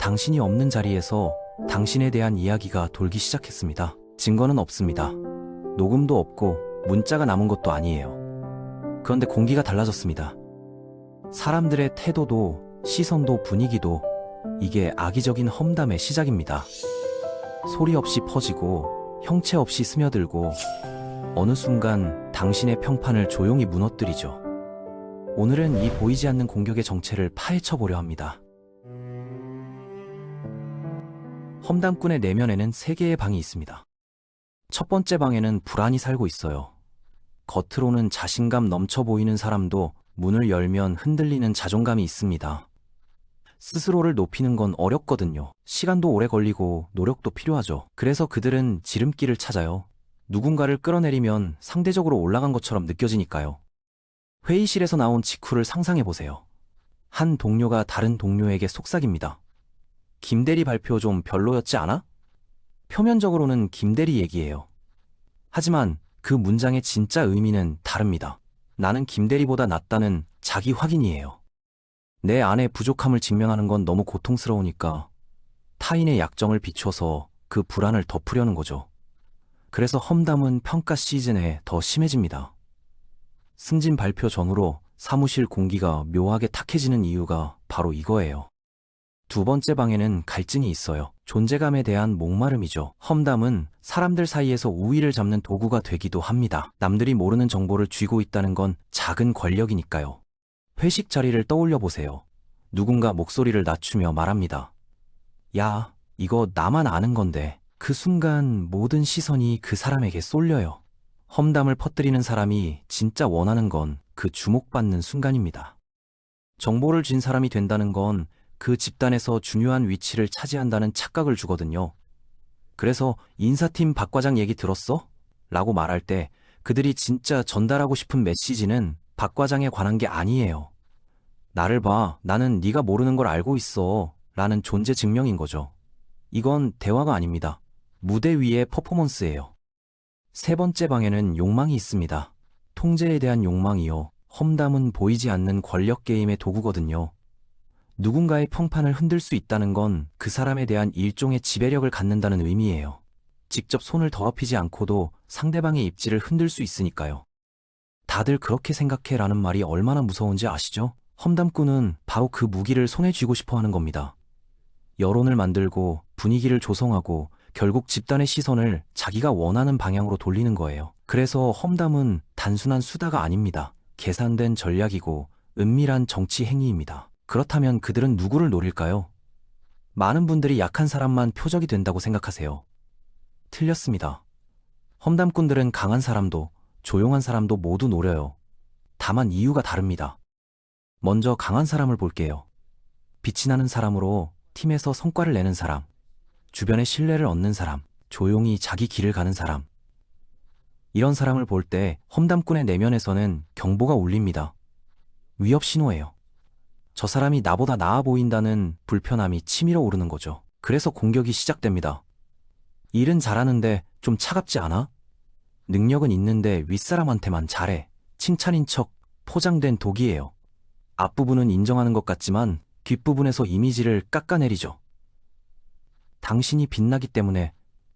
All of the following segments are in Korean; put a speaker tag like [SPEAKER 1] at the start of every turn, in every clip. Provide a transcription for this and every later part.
[SPEAKER 1] 당신이 없는 자리에서 당신에 대한 이야기가 돌기 시작했습니다. 증거는 없습니다. 녹음도 없고 문자가 남은 것도 아니에요. 그런데 공기가 달라졌습니다. 사람들의 태도도 시선도 분위기도 이게 악의적인 험담의 시작입니다. 소리 없이 퍼지고 형체 없이 스며들고 어느 순간 당신의 평판을 조용히 무너뜨리죠. 오늘은 이 보이지 않는 공격의 정체를 파헤쳐 보려 합니다. 험담꾼의 내면에는 3개의 방이 있습니다. 첫 번째 방에는 불안이 살고 있어요. 겉으로는 자신감 넘쳐 보이는 사람도 문을 열면 흔들리는 자존감이 있습니다. 스스로를 높이는 건 어렵거든요. 시간도 오래 걸리고 노력도 필요하죠. 그래서 그들은 지름길을 찾아요. 누군가를 끌어내리면 상대적으로 올라간 것처럼 느껴지니까요. 회의실에서 나온 직후를 상상해보세요. 한 동료가 다른 동료에게 속삭입니다. 김대리 발표 좀 별로였지 않아? 표면적으로는 김대리 얘기예요. 하지만 그 문장의 진짜 의미는 다릅니다. 나는 김대리보다 낫다는 자기 확인이에요. 내 안의 부족함을 직면하는 건 너무 고통스러우니까 타인의 약점을 비춰서 그 불안을 덮으려는 거죠. 그래서 험담은 평가 시즌에 더 심해집니다. 승진 발표 전후로 사무실 공기가 묘하게 탁해지는 이유가 바로 이거예요. 두 번째 방에는 갈증이 있어요. 존재감에 대한 목마름이죠. 험담은 사람들 사이에서 우위를 잡는 도구가 되기도 합니다. 남들이 모르는 정보를 쥐고 있다는 건 작은 권력이니까요. 회식 자리를 떠올려 보세요. 누군가 목소리를 낮추며 말합니다. 야, 이거 나만 아는 건데. 그 순간 모든 시선이 그 사람에게 쏠려요. 험담을 퍼뜨리는 사람이 진짜 원하는 건 그 주목받는 순간입니다. 정보를 쥔 사람이 된다는 건 그 집단에서 중요한 위치를 차지한다는 착각을 주거든요. 그래서 인사팀 박 과장 얘기 들었어? 라고 말할 때 그들이 진짜 전달하고 싶은 메시지는 박 과장에 관한 게 아니에요. 나를 봐, 나는 네가 모르는 걸 알고 있어 라는 존재 증명인 거죠. 이건 대화가 아닙니다. 무대 위의 퍼포먼스예요. 세 번째 방에는 욕망이 있습니다. 통제에 대한 욕망이요. 험담은 보이지 않는 권력 게임의 도구거든요. 누군가의 평판을 흔들 수 있다는 건 그 사람에 대한 일종의 지배력을 갖는다는 의미예요. 직접 손을 더럽히지 않고도 상대방의 입지를 흔들 수 있으니까요. 다들 그렇게 생각해 라는 말이 얼마나 무서운지 아시죠? 험담꾼은 바로 그 무기를 손에 쥐고 싶어 하는 겁니다. 여론을 만들고 분위기를 조성하고 결국 집단의 시선을 자기가 원하는 방향으로 돌리는 거예요. 그래서 험담은 단순한 수다가 아닙니다. 계산된 전략이고 은밀한 정치 행위입니다. 그렇다면 그들은 누구를 노릴까요? 많은 분들이 약한 사람만 표적이 된다고 생각하세요. 틀렸습니다. 험담꾼들은 강한 사람도 조용한 사람도 모두 노려요. 다만 이유가 다릅니다. 먼저 강한 사람을 볼게요. 빛이 나는 사람으로 팀에서 성과를 내는 사람, 주변의 신뢰를 얻는 사람, 조용히 자기 길을 가는 사람. 이런 사람을 볼 때 험담꾼의 내면에서는 경보가 울립니다. 위협 신호예요. 저 사람이 나보다 나아 보인다는 불편함이 치밀어 오르는 거죠. 그래서 공격이 시작됩니다. 일은 잘하는데 좀 차갑지 않아? 능력은 있는데 윗사람한테만 잘해. 칭찬인 척 포장된 독이에요. 앞부분은 인정하는 것 같지만 뒷부분에서 이미지를 깎아내리죠. 당신이 빛나기 때문에,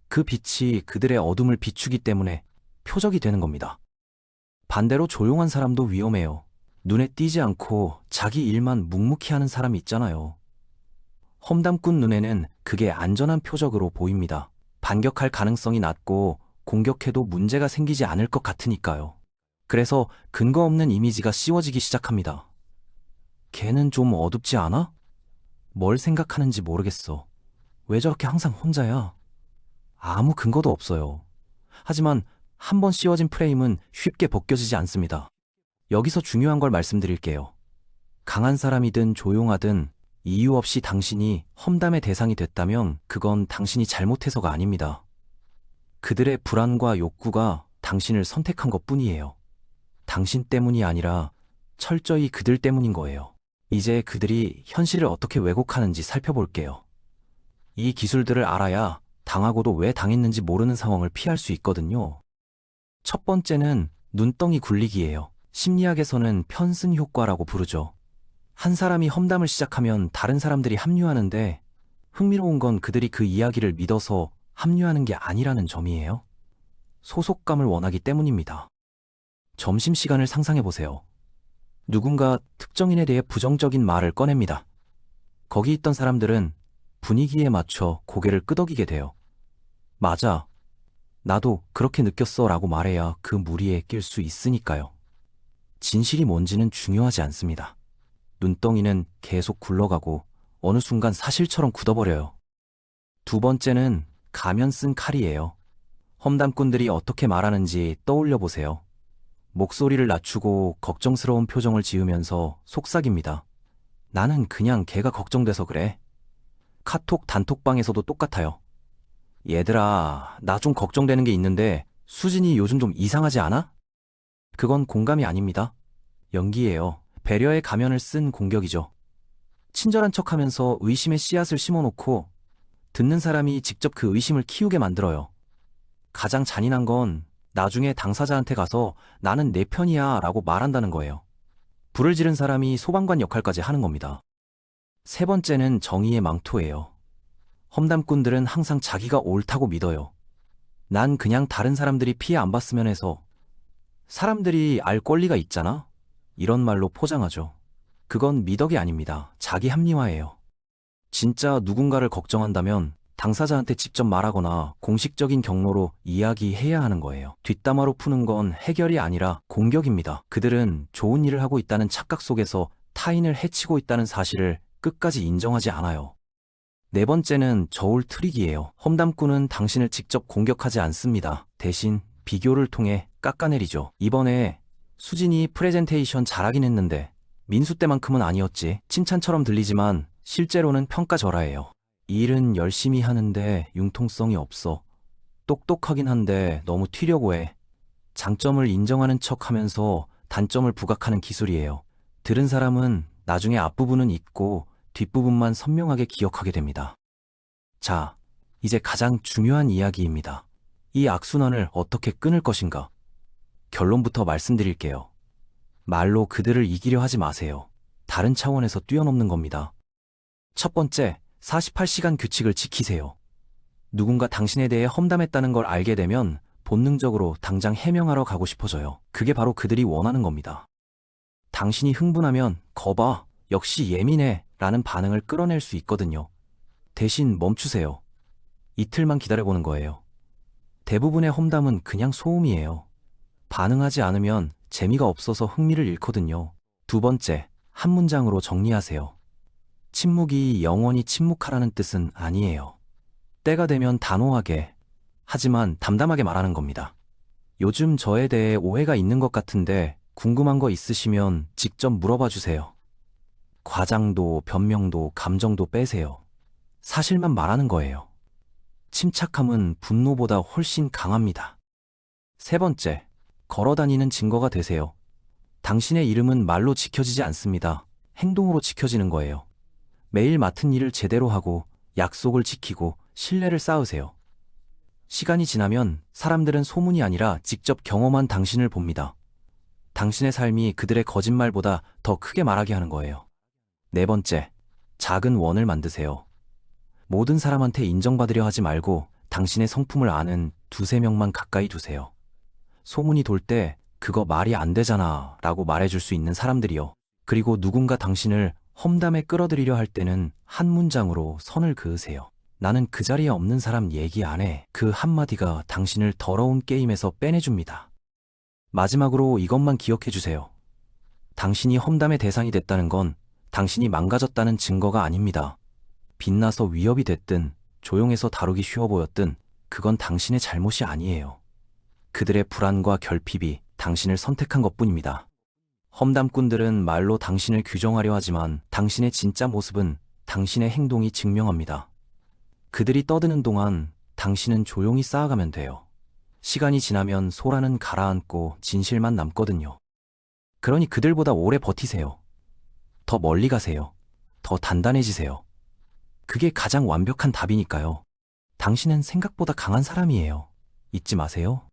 [SPEAKER 1] 그 빛이 그들의 어둠을 비추기 때문에 표적이 되는 겁니다. 반대로 조용한 사람도 위험해요. 눈에 띄지 않고 자기 일만 묵묵히 하는 사람이 있잖아요. 험담꾼 눈에는 그게 안전한 표적으로 보입니다. 반격할 가능성이 낮고 공격해도 문제가 생기지 않을 것 같으니까요. 그래서 근거 없는 이미지가 씌워지기 시작합니다. 걔는 좀 어둡지 않아? 뭘 생각하는지 모르겠어. 왜 저렇게 항상 혼자야? 아무 근거도 없어요. 하지만 한 번 씌워진 프레임은 쉽게 벗겨지지 않습니다. 여기서 중요한 걸 말씀드릴게요. 강한 사람이든 조용하든 이유 없이 당신이 험담의 대상이 됐다면 그건 당신이 잘못해서가 아닙니다. 그들의 불안과 욕구가 당신을 선택한 것뿐이에요. 당신 때문이 아니라 철저히 그들 때문인 거예요. 이제 그들이 현실을 어떻게 왜곡하는지 살펴볼게요. 이 기술들을 알아야 당하고도 왜 당했는지 모르는 상황을 피할 수 있거든요. 첫 번째는 눈덩이 굴리기예요. 심리학에서는 편승 효과라고 부르죠. 한 사람이 험담을 시작하면 다른 사람들이 합류하는데 흥미로운 건 그들이 그 이야기를 믿어서 합류하는 게 아니라는 점이에요. 소속감을 원하기 때문입니다. 점심시간을 상상해보세요. 누군가 특정인에 대해 부정적인 말을 꺼냅니다. 거기 있던 사람들은 분위기에 맞춰 고개를 끄덕이게 돼요. 맞아. 나도 그렇게 느꼈어 라고 말해야 그 무리에 낄 수 있으니까요. 진실이 뭔지는 중요하지 않습니다. 눈덩이는 계속 굴러가고 어느 순간 사실처럼 굳어버려요. 두 번째는 가면 쓴 칼이에요. 험담꾼들이 어떻게 말하는지 떠올려 보세요. 목소리를 낮추고 걱정스러운 표정을 지으면서 속삭입니다. 나는 그냥 걔가 걱정돼서 그래. 카톡 단톡방에서도 똑같아요. 얘들아, 나 좀 걱정되는 게 있는데 수진이 요즘 좀 이상하지 않아? 그건 공감이 아닙니다. 연기예요. 배려의 가면을 쓴 공격이죠. 친절한 척하면서 의심의 씨앗을 심어놓고 듣는 사람이 직접 그 의심을 키우게 만들어요. 가장 잔인한 건 나중에 당사자한테 가서 나는 내 편이야 라고 말한다는 거예요. 불을 지른 사람이 소방관 역할까지 하는 겁니다. 세 번째는 정의의 망토예요. 험담꾼들은 항상 자기가 옳다고 믿어요. 난 그냥 다른 사람들이 피해 안 봤으면 해서. 사람들이 알 권리가 있잖아? 이런 말로 포장하죠. 그건 미덕이 아닙니다. 자기 합리화예요. 진짜 누군가를 걱정한다면 당사자한테 직접 말하거나 공식적인 경로로 이야기해야 하는 거예요. 뒷담화로 푸는 건 해결이 아니라 공격입니다. 그들은 좋은 일을 하고 있다는 착각 속에서 타인을 해치고 있다는 사실을 끝까지 인정하지 않아요. 네 번째는 저울 트릭이에요. 험담꾼은 당신을 직접 공격하지 않습니다. 대신 비교를 통해 깎아내리죠. 이번에 수진이 프레젠테이션 잘하긴 했는데 민수 때만큼은 아니었지. 칭찬처럼 들리지만 실제로는 평가절하예요. 이 일은 열심히 하는데 융통성이 없어. 똑똑하긴 한데 너무 튀려고 해. 장점을 인정하는 척하면서 단점을 부각하는 기술이에요. 들은 사람은 나중에 앞부분은 잊고 뒷부분만 선명하게 기억하게 됩니다. 자, 이제 가장 중요한 이야기입니다. 이 악순환을 어떻게 끊을 것인가? 결론부터 말씀드릴게요. 말로 그들을 이기려 하지 마세요. 다른 차원에서 뛰어넘는 겁니다. 첫 번째, 48시간 규칙을 지키세요. 누군가 당신에 대해 험담했다는 걸 알게 되면 본능적으로 당장 해명하러 가고 싶어져요. 그게 바로 그들이 원하는 겁니다. 당신이 흥분하면 거봐, 역시 예민해 라는 반응을 끌어낼 수 있거든요. 대신 멈추세요. 이틀만 기다려보는 거예요. 대부분의 험담은 그냥 소음이에요. 반응하지 않으면 재미가 없어서 흥미를 잃거든요. 두 번째, 한 문장으로 정리하세요. 침묵이 영원히 침묵하라는 뜻은 아니에요. 때가 되면 단호하게, 하지만 담담하게 말하는 겁니다. 요즘 저에 대해 오해가 있는 것 같은데 궁금한 거 있으시면 직접 물어봐 주세요. 과장도 변명도 감정도 빼세요. 사실만 말하는 거예요. 침착함은 분노보다 훨씬 강합니다. 세 번째, 걸어다니는 증거가 되세요. 당신의 이름은 말로 지켜지지 않습니다. 행동으로 지켜지는 거예요. 매일 맡은 일을 제대로 하고 약속을 지키고 신뢰를 쌓으세요. 시간이 지나면 사람들은 소문이 아니라 직접 경험한 당신을 봅니다. 당신의 삶이 그들의 거짓말보다 더 크게 말하게 하는 거예요. 네 번째, 작은 원을 만드세요. 모든 사람한테 인정받으려 하지 말고 당신의 성품을 아는 두세 명만 가까이 두세요. 소문이 돌 때 그거 말이 안 되잖아 라고 말해줄 수 있는 사람들이요. 그리고 누군가 당신을 험담에 끌어들이려 할 때는 한 문장으로 선을 그으세요. 나는 그 자리에 없는 사람 얘기 안 해. 그 한마디가 당신을 더러운 게임에서 빼내줍니다. 마지막으로 이것만 기억해 주세요. 당신이 험담의 대상이 됐다는 건 당신이 망가졌다는 증거가 아닙니다. 빛나서 위협이 됐든 조용해서 다루기 쉬워 보였든 그건 당신의 잘못이 아니에요. 그들의 불안과 결핍이 당신을 선택한 것뿐입니다. 험담꾼들은 말로 당신을 규정하려 하지만 당신의 진짜 모습은 당신의 행동이 증명합니다. 그들이 떠드는 동안 당신은 조용히 쌓아가면 돼요. 시간이 지나면 소란은 가라앉고 진실만 남거든요. 그러니 그들보다 오래 버티세요. 더 멀리 가세요. 더 단단해지세요. 그게 가장 완벽한 답이니까요. 당신은 생각보다 강한 사람이에요. 잊지 마세요.